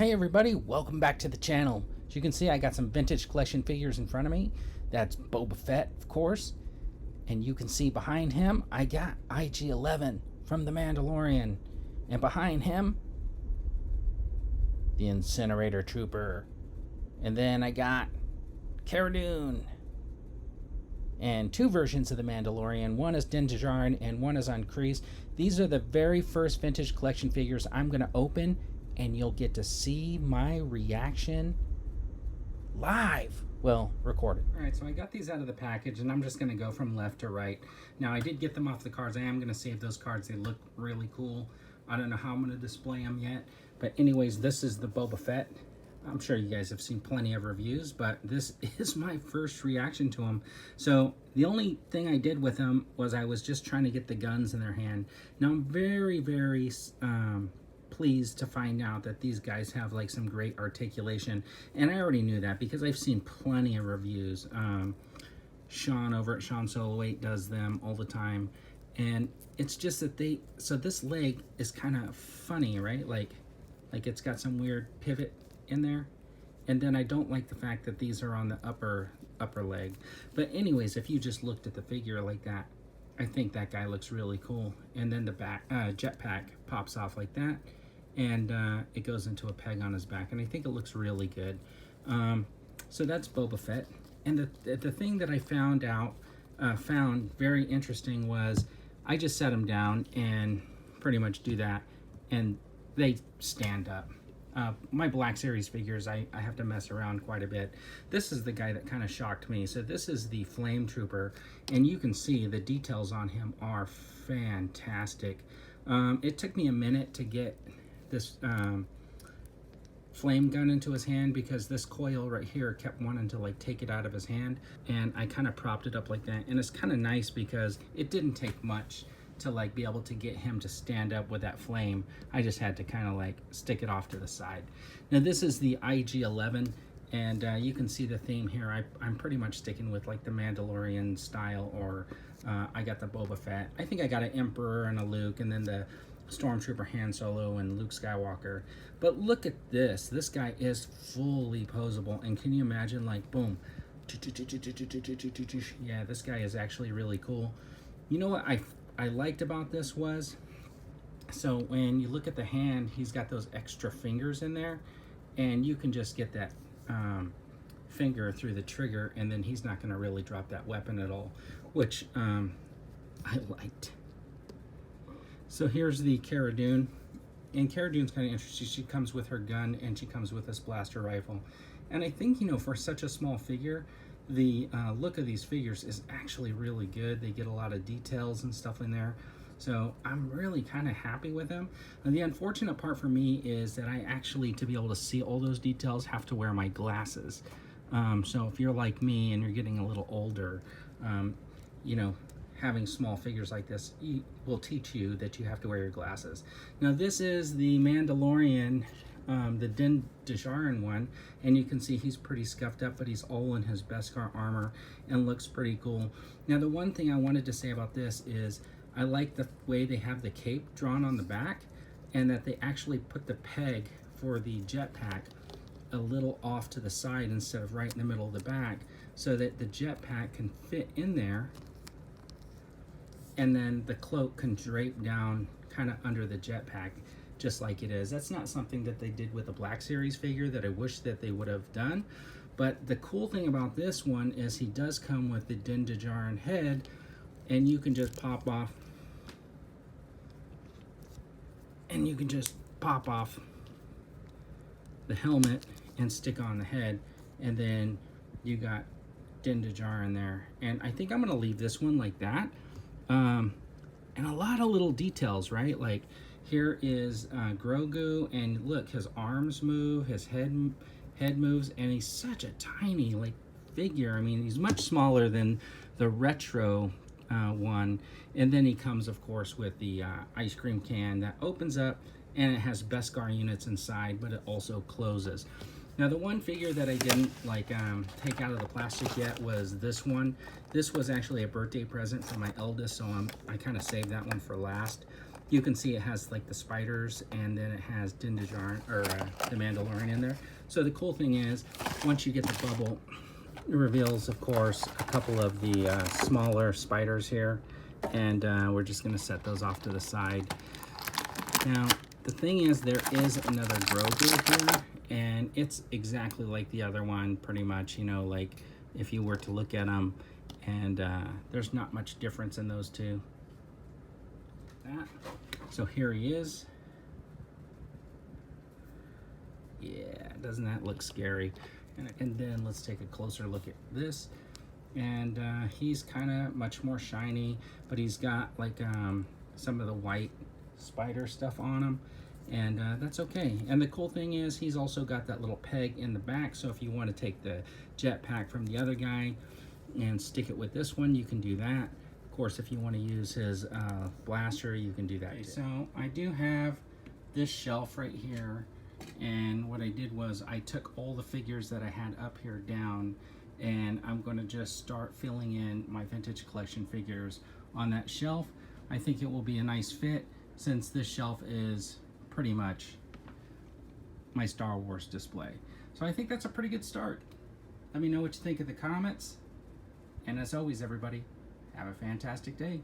Hey everybody, welcome back to the channel. As you can see, I got some vintage collection figures in front of me. That's Boba Fett, of course. And you can see behind him, I got IG-11 from the Mandalorian. And behind him, the Incinerator Trooper. And then I got Cara Dune. And two versions of the Mandalorian. One is Djarin and one is on Crease. These are the very first vintage collection figures I'm going to open, and you'll get to see my reaction live. Well, recorded. All right, so I got these out of the package, and I'm just going to go from left to right. Now, I did get them off the cards. I am going to save those cards. They look really cool. I don't know how I'm going to display them yet. But anyways, this is the Boba Fett. I'm sure you guys have seen plenty of reviews, but this is my first reaction to them. So the only thing I did with them was I was just trying to get the guns in their hand. Now I'm very, very pleased to find out that these guys have like some great articulation. And I already knew that because I've seen plenty of reviews. Sean over at Sean Solo 8 does them all the time. And it's just that so this leg is kind of funny, right? Like it's got some weird pivot in there, and then I don't like the fact that these are on the upper leg. But anyways, if you just looked at the figure like that, I think that guy looks really cool. And then the back jetpack pops off like that, and it goes into a peg on his back, and I think it looks really good. So that's Boba Fett. And the thing that I found very interesting was I just set them down and pretty much do that, and they stand up. My Black Series figures, I have to mess around quite a bit. This is the guy that kind of shocked me. So this is the Flame Trooper, and you can see the details on him are fantastic. It took me a minute to get this flame gun into his hand because this coil right here kept wanting to like take it out of his hand, and I kind of propped it up like that. And it's kind of nice because it didn't take much to like be able to get him to stand up with that flame. I just had to kind of like stick it off to the side. Now this is the IG-11, and you can see the theme here. I'm pretty much sticking with like the Mandalorian style, or I got the Boba Fett. I think I got an Emperor and a Luke, and then the Stormtrooper Han Solo and Luke Skywalker. But look at this. This guy is fully posable, and can you imagine like boom. Yeah, this guy is actually really cool. You know what I liked about this was, so when you look at the hand, he's got those extra fingers in there, and you can just get that finger through the trigger, and then he's not going to really drop that weapon at all, which I liked. So here's the Cara Dune, and Cara Dune's kind of interesting. She comes with her gun, and she comes with this blaster rifle, and I think, you know, for such a small figure, the look of these figures is actually really good. They get a lot of details and stuff in there, so I'm really kind of happy with them. And the unfortunate part for me is that I actually, to be able to see all those details, have to wear my glasses. So if you're like me and you're getting a little older, you know, having small figures like this will teach you that you have to wear your glasses. Now this is the Mandalorian, the Djarin one, and you can see he's pretty scuffed up, but he's all in his Beskar armor and looks pretty cool. Now the one thing I wanted to say about this is I like the way they have the cape drawn on the back, and that they actually put the peg for the jetpack a little off to the side instead of right in the middle of the back, so that the jetpack can fit in there, and then the cloak can drape down kind of under the jetpack just like it is. That's not something that they did with the Black Series figure that I wish that they would have done. But the cool thing about this one is he does come with the Din Djarin head, and you can just pop off, and you can just pop off the helmet and stick on the head, and then you got Din Djarin there. And I think I'm gonna leave this one like that. And a lot of little details, right? Like here is Grogu, and look, his arms move, his head moves, and he's such a tiny like figure. I mean, he's much smaller than the retro one. And then he comes, of course, with the ice cream can that opens up, and it has Beskar units inside, but it also closes. Now the one figure that I didn't like take out of the plastic yet was this one. This was actually a birthday present for my eldest, so I kind of saved that one for last. You can see it has like the spiders, and then it has Din Djarin, or the Mandalorian in there. So the cool thing is, once you get the bubble, it reveals, of course, a couple of the smaller spiders here, and we're just going to set those off to the side. Now, the thing is, there is another Grogu here, and it's exactly like the other one, pretty much, you know, like if you were to look at them, and there's not much difference in those two. So here he is. Yeah, doesn't that look scary? And then let's take a closer look at this. And he's kind of much more shiny, but he's got like some of the white spider stuff on him, and that's okay. And the cool thing is, he's also got that little peg in the back, so if you want to take the jetpack from the other guy and stick it with this one, you can do that. Of course, if you want to use his blaster, you can do that. Okay, so I do have this shelf right here, and what I did was I took all the figures that I had up here down, and I'm going to just start filling in my vintage collection figures on that shelf. I think it will be a nice fit, since this shelf is pretty much my Star Wars display. So I think that's a pretty good start. Let me know what you think in the comments. And as always, everybody, have a fantastic day.